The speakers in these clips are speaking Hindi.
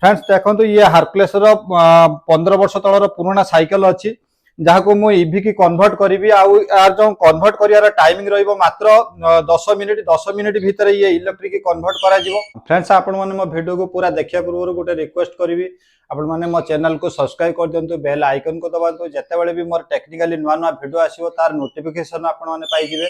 फ्रेंड्स देखो ये हार्कुलेस 15 वर्ष तलर पुराना साइकेल अच्छी जहाँ को मु ईवी की कन्वर्ट करी यार जो कन्वर्ट कर टाइमिंग मात्र 10 मिनिट भितर ये इलेक्ट्रिक कन्वर्ट करा फ्रेंड्स आपण मैंने मो वीडियो को पूरा देखा पूर्व गोटे रिक्वेस्ट करी आपण मैंने मो चैनल को सब्सक्राइब कर दिंतु बेल आइकन को दबातु जितेबाला भी मोर टेक्निकली नुआ नुआ वीडियो आसो तार नोटिफिकेशन आपण मैंने पाइबे।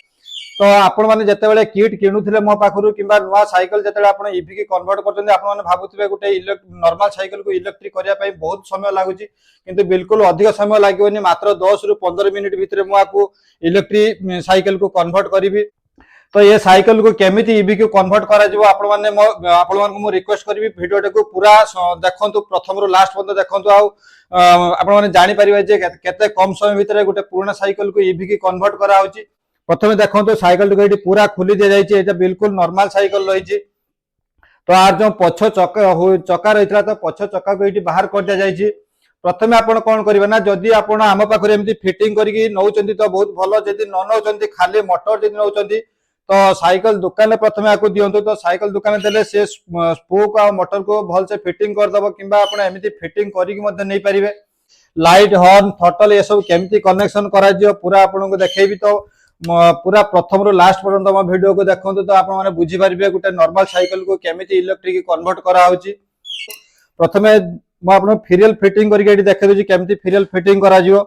तो आपण मैंने जितेबाला किट किणुले मो पाखु कि नुआ साइकेल जो आप ईवी की कन्वर्ट कर भावुवे गोटे नॉर्मल साइकेल को इलेक्ट्रिक करने बहुत समय लगुच किंतु बिल्कुल अधिक समय लगे मात्र 10 रु 15 मिनिट भितर मुझे इलेक्ट्रिक साइकेल को कन्वर्ट करी। तो ये साइकिल को केमिति ईवी को कन्वर्ट करा जिवो आपण माने रिक्वेस्ट करी वीडियो को पूरा देखंतु प्रथम रु लास्ट पर्यंत देखंतु आपण माने जानि परिबे जे केते कम समय भितर गोटे पुराना साइकिल को ईवी की कन्वर्ट करा होची। प्रथमे देखंतु साइकिल को एठी पूरा खोली दे जायछि एटा बिल्कुल नॉर्मल साइकिल रहिछि। तो आर जो पछ चक्का रहितला तो पछ चक्का को एठी बाहर कर दिया जायछि। प्रथमे आपण कोन करिवे ना जदि आपण आम पाखरे एमती फिटिंग करके नौचंती तो बहुत भलो जदि न नौचंती खाली मोटर जदि नौचंती तो साइकिल दुकान प्रथमे आपको दियंतु तो साइकिल दुकान देले से स्पोक आ मोटर को भल से फिटिंग कर दबो किबा आपण एमिति फिटिंग करी कि मते नै परिबे। लाइट हॉर्न थ्रटल ये सब केमिति कनेक्शन करा जियो पूरा आपन को देखेबी तो पूरा प्रथम रु लास्ट पर्यंत मो वीडियो को देखंतु तो आपण माने बुझी परिबे गोटे नॉर्मल साइकिल को केमिति इलेक्ट्रिक कन्वर्ट करा होची। प्रथमे मो आपण फेरियल फिटिंग करके एठी देखे दोची केमिति फेरियल फिटिंग करा जियो।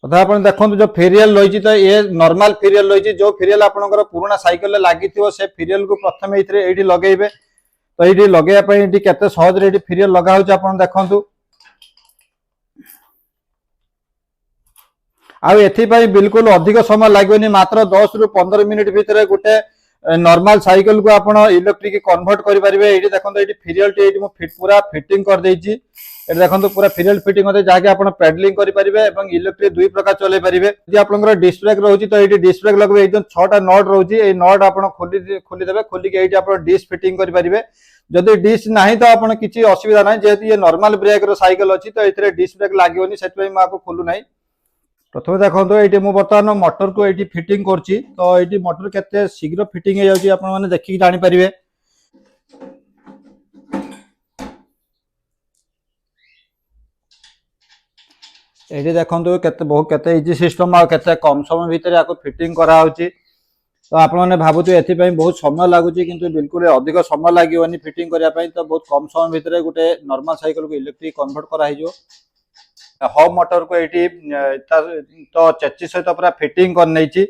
तथा आपण देखंतु जो फेरियल रही तो ये नॉर्मल फेरियल रही जो फेरियल आपनकर पुराना साइकिल लगी से फेरियल को प्रथम ये लगेबे। तो ये लगे केते सहज रे फेरियल लगा होची आपण देखंतु आउ एथि बिल्कुल अधिक समय लागोनी मात्र 10 रु 15 मिनिट भितर गोटे नॉर्मल साइकिल को आपण इलेक्ट्रिक कन्वर्ट करि परिबे। एठी देखंतु एठी फेरियल टी मो पूरा फिटिंग कर देछि एठी देखंतु पूरा फेरियल फिटिंग होते जाके आपण पेडलिंग करि परिबे एवं इलेक्ट्रिक दुई प्रकार चले परिबे। यदि आपनकर डिस्क ब्रेक रहउची तो एठी डिस्क ब्रेक लगबे एकदम 6टा नट रहउची ए नट आपण खोली देबे खोली के एठी आपण डिस्क फिटिंग करि परिबे। जदि डिस्क नाही तो आपण किछि असुविधा नाही जेहेतु ये नॉर्मल ब्रेक रो साइकिल अछि तो एथिरे डिस्क ब्रेक लागियोनी सेतबे म आपको खोलु नाही। प्रथम देखो ये बर्तमान मोटर को ये फिटिंग करछि तो ये मोटर केते शीघ्र फिटिंग हो जाउछि आपण माने देखि जानि परिबे। ये देखंतु केते बहुत केते इजी सिस्टम आ केते कम समय भीतर याको फिटिंग करा होछि। तो आपण माने भाबुछु एथि पई बहुत समय लागुछि किंतु बिल्कुल अधिक समय लागिवनी फिटिंग करिया पई तो बहुत कम समय भीतर गोटे नॉर्मल साइकिल को इलेक्ट्रिक कन्वर्ट करा हिजो। हब मोटर को ये तो चेची सहित पूरा फिटिंग कर नहीं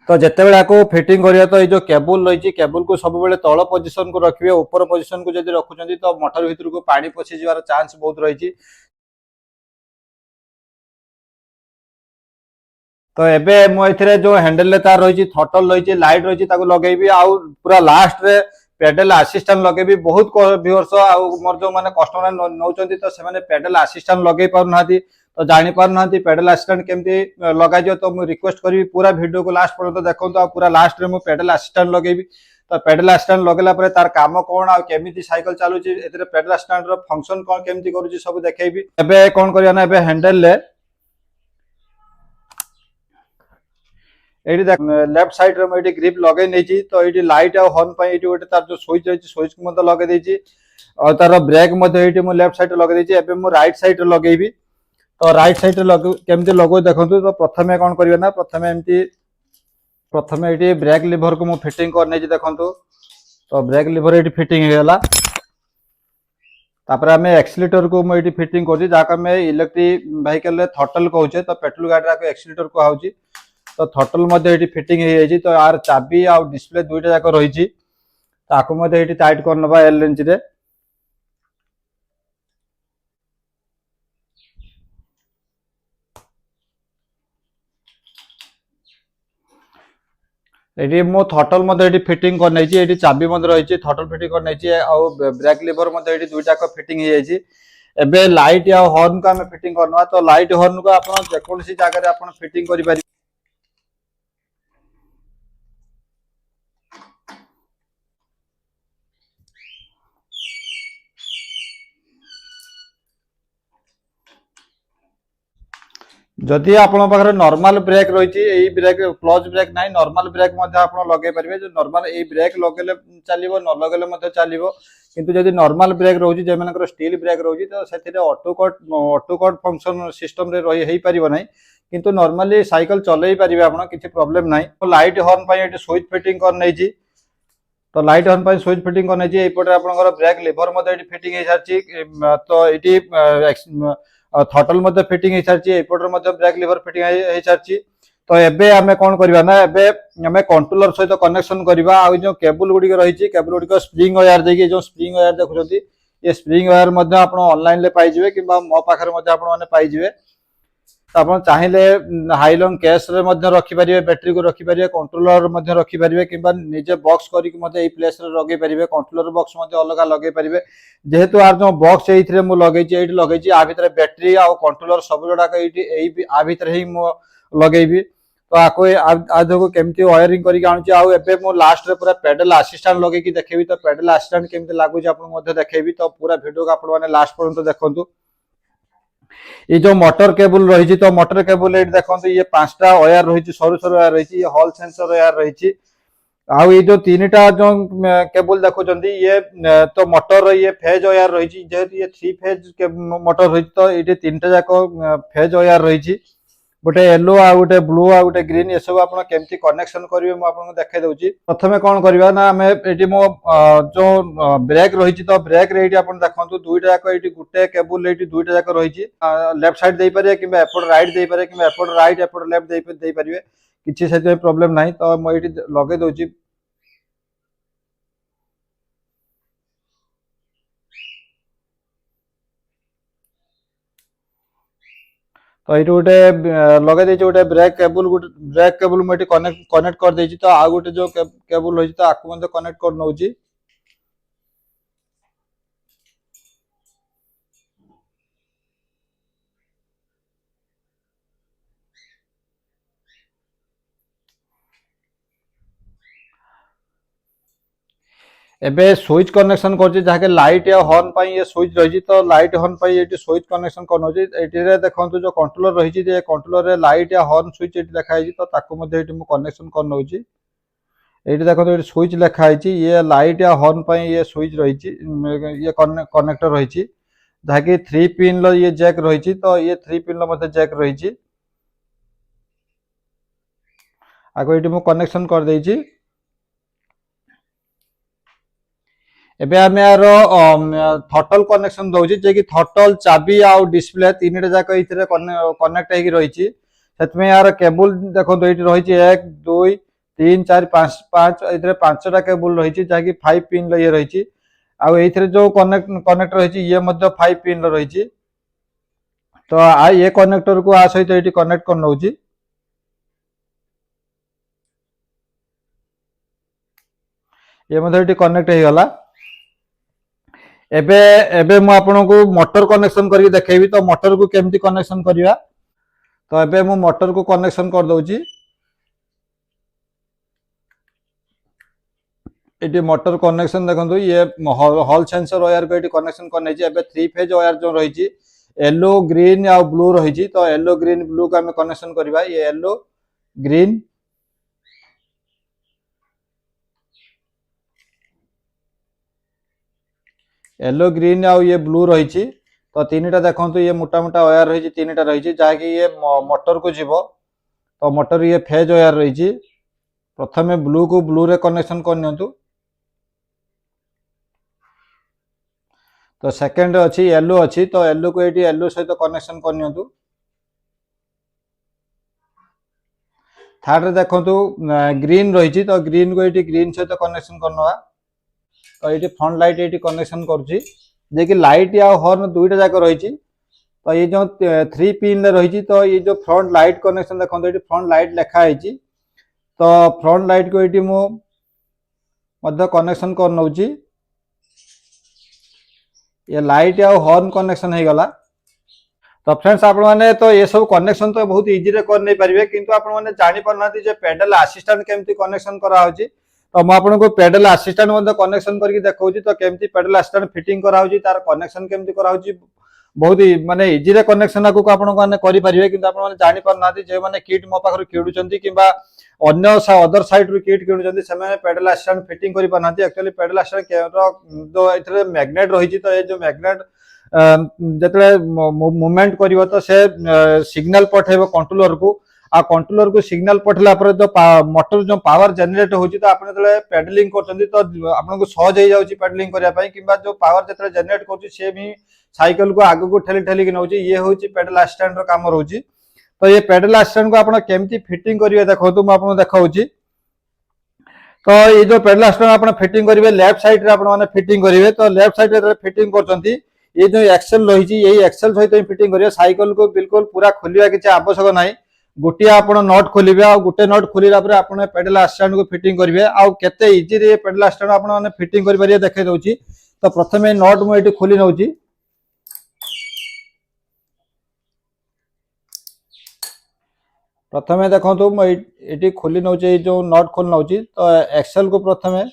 तो जिते आपको फिटिंग करिया तो ये जो केबल रही केबल को सब बेले तल पोजिशन को रखिए ऊपर पोजिशन को जब रखुଛନ୍ତି तो मोटर भीतर को पानी पशि जावार चांस बहुत रही। तो एबे मो एथिरे जो हैंडल तार रही थ्रटल रही लाइट रही लगेबी आउ पूरा लास्ट रे पेडल असिस्टेंट लगेबी। बहुत व्यूअर्स आउ मोर जो माने कस्टमर नौचंती तो से माने पेडल असिस्टेंट लगे पारु नाथि तो जानि पारु नाथि पेडल असिस्टेंट केमती लगा जो तो मु रिक्वेस्ट करी पूरा वीडियो को लास्ट पर्यंत देखंतु आ पूरा लास्ट रे मु पेडल असिस्टेंट लगेबी। तो पेडल असिस्टेंट लगेला परे तार काम कोन आ केमिति साइकिल चालुची एथिरे पेडल असिस्टेंट रो फंक्शन कोन केमिति करूची सब देखेबी। एबे कोन करिया ना एबे हैंडल ले एडी देख लेफ्ट साइड रे मैं ग्रिप लगे नहीं तो ये लाइट आ हॉर्न पे गोटे तार जो स्विच रही स्विच को मत लगे देछि और तार ब्रेक मध्य मु लेफ्ट साइड लगे देछि। एबे मु राइट साइड लगेबी तो राइट साइड लगे केमती लगो देखंतु। तो प्रथमे कोन करिवे ना प्रथमे ये ब्रेक लीवर को मु फिटिंग कर नै देखंतु। तो ब्रेक लीवर ये फिटिंग हे गला तापर हमें एक्सीलेटर को मु ये फिटिंग करछि जाका में इलेक्ट्रिक व्हीकल रे थ्रटल कहउछे तो पेट्रोल गाड़ी रा एक्सीलेटर को आउछि। तो थ्रटल मध्य ये फिटिंग हो जाए तो यार चाबी आ डिस्प्ले दुईटा जाक रही ताको मध्य ये टाइट कर नबा एल रेंज रे। ये मो थ्रटल मध्य ये फिटिंग कर नहीं ये चाबी मध्य रही थ्रटल फिटिंग कर नहीं आउ ब्रेक लीवर मध्य ये दुईटा फिटिंग हो जाए। एबे लाइट या हॉर्न को आम फिटिंग करना तो लाइट हॉर्न को आप जेकोसी जगह आप फिटिंग करें। जदि आपण पाखरे नॉर्मल ब्रेक रही है ब्रेक क्लच ब्रेक ना नॉर्मल ब्रेक लगे पारे जो नॉर्मल ये ब्रेक लगे चलो न लगे चलो किंतु जदि नॉर्मल ब्रेक रोचे जो स्टील ब्रेक रोचे तो से ऑटो कट फंक्शन सिस्टम रे रही पारिबो नहीं किंतु नॉर्मली साइकिल चलई पारिबे आपण किछि प्रॉब्लम नहीं। लाइट हॉर्न पई एटी स्विच फिटिंग कर नै छी तो लाइट हॉर्न पई स्विच फिटिंग कर नै छी एपटे आपनकर ब्रेक लीवर मध्ये एटी फिटिंग हे सारची तो एटी थटल मध्ये फिटिंग हे सारची एपटर मध्ये ब्रेक लीवर फिटिंग हे सारची तो एबे आमे कोन करबा ना एबे आमे कंट्रोलर सहित कनेक्शन करबा आ जो केबल गुडी रही छी केबल गुडी स्प्रिंग वायर देकी जो स्प्रिंग वायर देखुछंती ये स्प्रिंग वायर मध्ये आपण ऑनलाइन ले पाई जिवे किबा मो पाखर मध्ये आपण माने पाई जिवे आप चाहिए हाइलॉन्ग केस रखी पारे बैटरी को रखी पारे कंट्रोलर रखी पारे कि निजे बॉक्स करके प्लेस लगे पारे कंट्रोलर बॉक्स अलग लगे पारे जेहेतु आर जो बॉक्स ये लगे लगे आ भितर बैटरी आ कंट्रोलर सब जोड़ाक ये आ भितर ही लगेबी तो आपको आज को केमती वायरिंग करके मु लास्ट रे पूरा पेडल असिस्टेंट लगे देखेबी तो पेडल असिस्टेंट केमती लागुच आपको देखेबी तो पूरा वीडियो को आपण माने लास्ट पर्यंत देखंतु। ये जो मोटर केबल रही तो मोटर केबल ये देखो ये 5टा वायर रही सरू सरू वायर रही हॉल सेंसर वायर रही आउ ये जो 3टा जो केबल देखो ये तो मोटर ये फेज वायर रही जेहेतु ये 3 फेज मोटर रही तो ये 3टा जाक फेज वायर रही गोटे येलो आ गोटे ब्लू आ गोटे ग्रीन ये सब आप केमती कनेक्शन करेंगे मुझे देखे दूसरी प्रथम कौन करवा ना आम ये मो जो ब्रेक रही तो ब्रेक रे देखो दुईटा जाक ये गोटे केबल ये दुईटा जाक रही लेफ्ट साइड दे पारे कि एपट राइट दे पारे कि एपट राइट एपट लेफ्ट दे पारे किसी से प्रॉब्लम नहीं तो मुझे लगे दूसरी तो ये गोटे लगे देछि गोटे ब्रेक केबल मुझे कनेक्ट कर देछि तो आ गोटे जो केबल रही तो आपको मते कनेक्ट कर नउछि एबे स्विच कनेक्शन करछि जहाके लाइट या हॉर्न पई ये स्विच रही तो लाइट हॉर्न पई ये स्विच कनेक्शन करनोछि एटी रे देखंतु जो कंट्रोलर रही जे कंट्रोलर रे लाइट या हॉर्न स्विच एटी लिखा है तो ताको मध्ये एटी मु कनेक्शन करनोछि एटी देखंतु एटी स्विच लिखा है ये लाइट या हॉर्न पई ये स्विच रही ये कनेक्टर रही जहाके 3 पिन लो ये जैक रही तो ये 3 पिन लो मध्ये जैक रही आको एटी मु कनेक्शन कर देछि। एबे आम यार थटल कनेक्शन दौर जे कि थटल चाबी आउ डिस्प्ले 3टा जाक ये कनेक्ट हो रही यार केबल देखो ये रही 1 2 3 4 5 ये 5टा केबल रही जहाँकि 5 पिन ये रही आउ जो कनेक्ट रही ये 5 पिन रही तो ये कनेक्टर को आ सहित ये कनेक्ट कर नउछि ये कनेक्ट हो गला। एबे एबे मु आपनको मोटर कनेक्शन करके देखेबी तो मोटर को केमती कनेक्शन करिया तो एबे मु मोटर को कनेक्शन कर दउची एटी मोटर कनेक्शन देखंतु ये हॉल सेंसर वायर को एटी कनेक्शन करने छी एबे 3 फेज वायर जो रही छी येलो ग्रीन आ ब्लू रही छी तो येलो ग्रीन ब्लू को हम कनेक्शन करबा ये येलो ग्रीन येलो ग्रीन आउ ये ब्लू रही तो 3टा देखो ये मोटा मोटा वायर रही 3टा रही जहाँकि ये मोटर को जीव तो मोटर ये फेज वायर रही प्रथमे ब्लू को ब्लू रे कनेक्शन करनियंतु तो सेकंड अच्छी येलो अच्छी तो येलो को ये येलो सहित कनेक्शन करनियंतु थर्ड रे देखंतु ग्रीन रही तो ग्रीन को ये ग्रीन सहित कनेक्शन करनवा तो ये फ्रंट लाइट ये कनेक्शन करुच्ची जे कि लाइट या हॉर्न दुईटा जाक रही तो ये जो 3 पिन रही तो ये जो फ्रंट लाइट कनेक्शन देखो ये फ्रंट लाइट लिखा है तो फ्रंट लाइट को ये मुझे कनेक्शन कर नउची ये लाइट या हॉर्न कनेक्शन हो गला। तो फ्रेंड्स आप मैंने तो ये सब कनेक्शन तो बहुत इजी रे कर नहीं पारे किंतु आप मैंने जानी पारना जे पेडल असिस्टेंट केमती कनेक्शन करा होची तो मैं आपको पेडल असिस्टेंट कनेक्शन करके देखा तो केमती पेडल असिस्टेंट फिटिंग करा तार कनेक्शन केमती करा बहुत ही माने इजी रे कनेक्शन आगु को आपण माने करि परिबे किंतु आपण माने जानि पार नाथि जे माने किट मो पाखर किडुचंती किबा अन्य अदर साइड रू किट किडुचंती से माने पेडल असिस्टेंट फिटिंग करि पार नाथि एक्चुअली पेडल असिस्टेंट के जो इथरे मैग्नेट रहिछि तो ए जो मैग्नेट जतले मूवमेंट करिवो तो से सिग्नल पठेबो कंट्रोलर को आ कंट्रोलर को सिग्नल पठला पर जो मोटर जो पावर जनरेट होची तो आपण जतले पेडलिंग करचंती तो आपण को सहज हो जाउची पेडलिंग करिया पई किबा जो पावर जतले जनरेट करची से भी साइकिल को आगु को ठेली ठेली कि नउची ये होची पेडल असिस्टेंट रो काम रहउची तो ये पेडल असिस्टेंट को आपण केमती फिटिंग करिवे देखो मैं आपन देखाउची तो ये जो पेडल असिस्टेंट आपण फिटिंग करिवे लेफ्ट साइड रे आपण माने फिटिंग करिवे तो लेफ्ट साइड रे फिटिंग करचंती ये जो एक्सेल रही यही एक्सेल सहित फिटिंग करिवे साइकिल को बिल्कुल पूरा खोलिया किछि आवश्यक नाही गोटिया आपण नट खोलिबे आ गोटे नट खोलिला पर आपण पेडल असिस्टेंट को फिटिंग करिवे आ केते इजी रे पेडल असिस्टेंट आपण माने फिटिंग करि परिया देखाइ दउची तो प्रथमे नट मु एटी खोली नउची प्रथमे देखंतु मु एटी खोली नउची जो नट खोल नउची तो एक्सेल को प्रथमे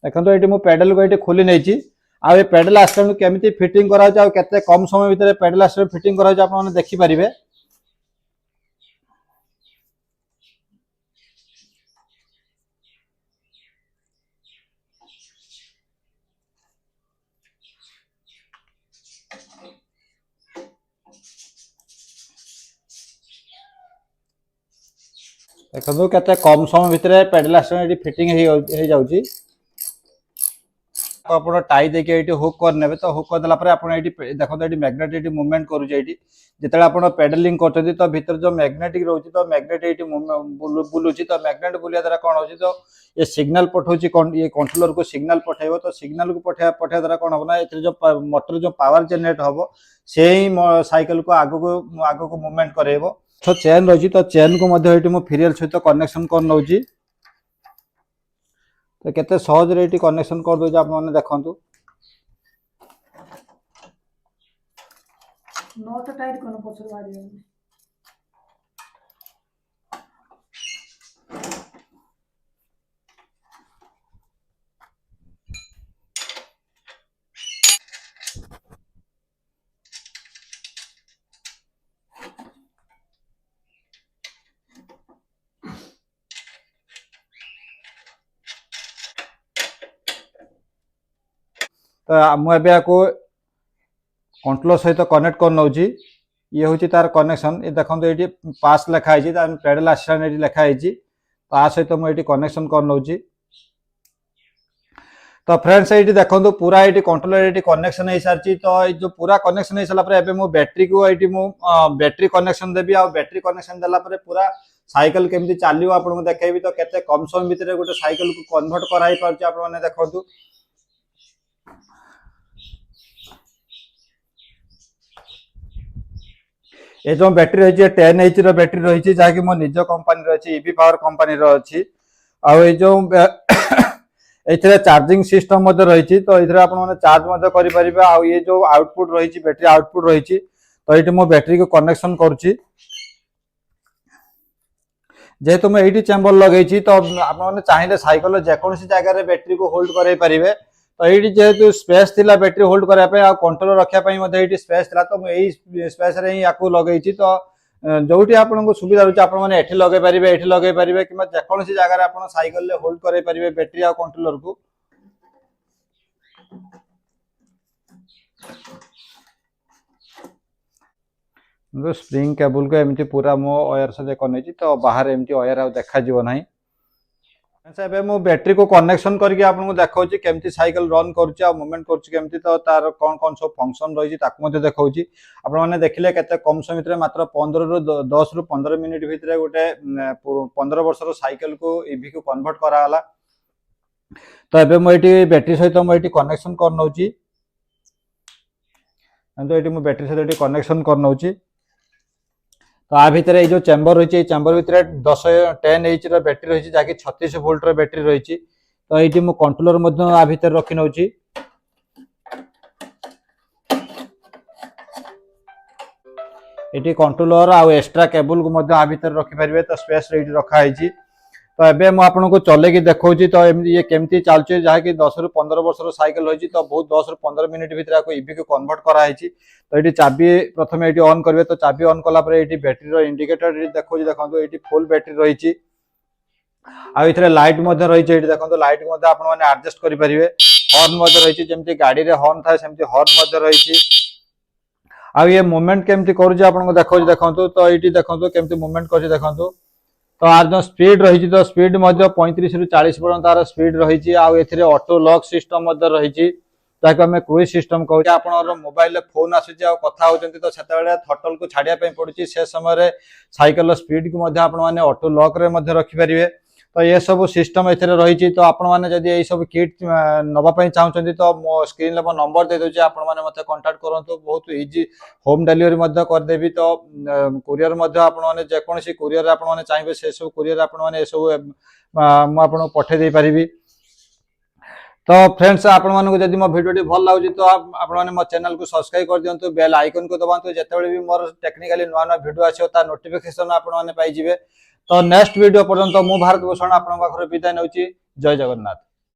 देखंतु एटी मु पेडल को एटी खोली नैची आ ए पेडल असिस्टेंट केमिति फिटिंग करा जाय केते कम समय भीतर पेडल असिस्टेंट फिटिंग करा जाय आपण देखि परिबे देखंतु केते कम समय भीतर पेडल असिस्टेंट एटी फिटिंग हे जाउची आपण टाई देके एटी हुक कर नेबे तो हुक कर देला पर आपण एटी देखो तो एटी मैग्नेट एटी मूवमेंट करू जे एटी जेतले आपण पेडलिंग करथि तो भीतर जो मैग्नेटिक रहउची तो मैग्नेट एटी बुलुची तो मैग्नेट बुलिया द्वारा कोन होची तो ये सिग्नल पठौची ये कंट्रोलर को सिग्नल पठाइबो तो सिग्नल को पठा द्वारा कोन होबो ना एते जो मोटर जो पावर जनरेट होबो सेही साइकिल को आगो को मूवमेंट करेबो तो चेन रहउची तो चेन को मध्ये एटी मो फीरियल सहित कनेक्शन कर नउची तो केते सहज रे एटी कनेक्शन कर दो आप माने देखंतु नॉट टाइट कोन पछर बारी तो मु एबे को कंट्रोलर सहित कनेक्ट कर नउची ये होची तार कनेक्शन ये देखंतु एटी पास लिखा आइची ता पेडल असिस्टेंट एटी लिखा आइची तो आ सहित मु एटी कनेक्शन कर नउची तो फ्रेंड्स एटी देखंतु पूरा एटी कंट्रोलर एटी कनेक्शन हे सारची तो ए जो पूरा कनेक्शन हे सला पर एबे मु बैटरी को एटी मु बैटरी कनेक्शन देबी आ बैटरी कनेक्शन देला पर पूरा साइकिल केमती चालियो आपन को देखाइबी तो केते कम समय भीतर गोटे साइकिल को कन्वर्ट कराई पारची आपन माने देखंतु ये जो बैटरी रही 10H रो बैटरी रही जहाँकि मो निज कंपनी रही ईवी पावर कंपनी रही आ जो एथिरे चार्जिंग सिस्टम रही तो ये आप चार्ज करें आ ये जो आउटपुट रही बैटरी आउटपुट रही तो ये मो बैटरी को कनेक्शन करुच्ची जेहेतु मुझे ये चेम्बर लगे तो आपने चाहिए साइकिल जेकोसी जगह बैटरी को होल्ड कर पारे तो ये जेहेतु स्पेस थिला बैटरी होल्ड करने कंट्रोल रखापी ये स्पेस थिला तो मुझे स्पेस रे ही आपको लगे तो जोटी आपको सुविधा रही आपने लगे पारे ये लगे पारे कि जेकोसी जगह आप साइकिल होल्ड कर पारे बैटरी आ कंट्रोलर को स्प्रिंग केबल को एमती पूरा मो वायर से कनेछि तो बाहर एमती वायर आ देखा जीवो नाही एबे मो बैटरी को कनेक्शन करके आपको देखाउछि केमती साइकिल रन करूछि आ मूवमेंट करूछि केमती तो तार कोन कोन सब फंक्शन रही ताकू मते देखाउछि आपण माने देखिले केते कम समय भीतर मात्र 15 रु 10 रु 15 मिनिट भीतर गोटे 15 वर्षर साइकिल को ईवी को कन्वर्ट करा हला तो एबे मो एटी बैटरी सहित मो एटी कनेक्शन कर नउछि तो एटी मो बैटरी सहित एटी कनेक्शन कर नउछि तो आ भितर ये जो चेम्बर रही चेम्बर भितर 10H रो बैटरी रही जहाँकि 36 वोल्ट रो बैटरी रही तो ये मो कंट्रोलर आ भितर रखी नउछि एटी कंट्रोलर आ एक्स्ट्रा केबल को आ भितर रखि परिबे तो स्पेस रे रखा है तो एबे मु आपनको चलेकी देखौची तो ये केमती चलुचे जहाँकि 10 रु 15 वर्ष साइकिल रही तो बहुत 10 रु 15 मिनिट भितर ईवी को कन्वर्ट कराई। तो ये चाबी प्रथम ये ऑन करेंगे तो चाबी ऑन कला ये बैटेरी इंडिकेटर देखो देखो ये फुल बैटेरी रही आउ लाइट रही देखो लाइट एडजस्ट करेंगे हॉर्न रही जमी गाड़ी रे हॉर्न था सेमती हॉर्न रही आ ये मूवमेंट केमती करूँ आपको देखो देखो तो ये देखो केमती मूवमेंट कर देखो तो आर जो स्पीड रही तो स्पीड 35 रु 40 पर्यंत तार स्पीड रही ऑटो लॉक सिस्टम रही आम क्रूज सिस्टम कहूँ आप मोबाइल फोन आसूची कथा होती तो से थटल को छाड़िया पड़ी से समय साइकेल स्पीड को ऑटो लॉक रे रखिपारे। तो ये सब सिस्टम रही तो आपने यदि सब किट नापी चाहते तो मो स्क्रीन मो नंबर दे दूसरी आप कंटाक्ट करूँ बहुत इजी होम डिलीवरी करदेवी। तो कुरियर आपने जेकोसी कुरियर आपने चाहिए से सब कुरियर आपने सब मुझे पठे दे पारि। तो फ्रेंड्स आपड़ी मो वीडियो भल लगे तो आपने मो चैनल को सब्सक्राइब कर दिंतु बेल आइकन को दबातु जिते भी मोर टेक्निकली नुआ नुआ वीडियो आसो ता नोटिफिकेशन आपने पाइबे। तो नेक्स्ट वीडियो पर्यंत मु भारत भूषण आपन पाखरे विदाय नउची। जय जगन्नाथ।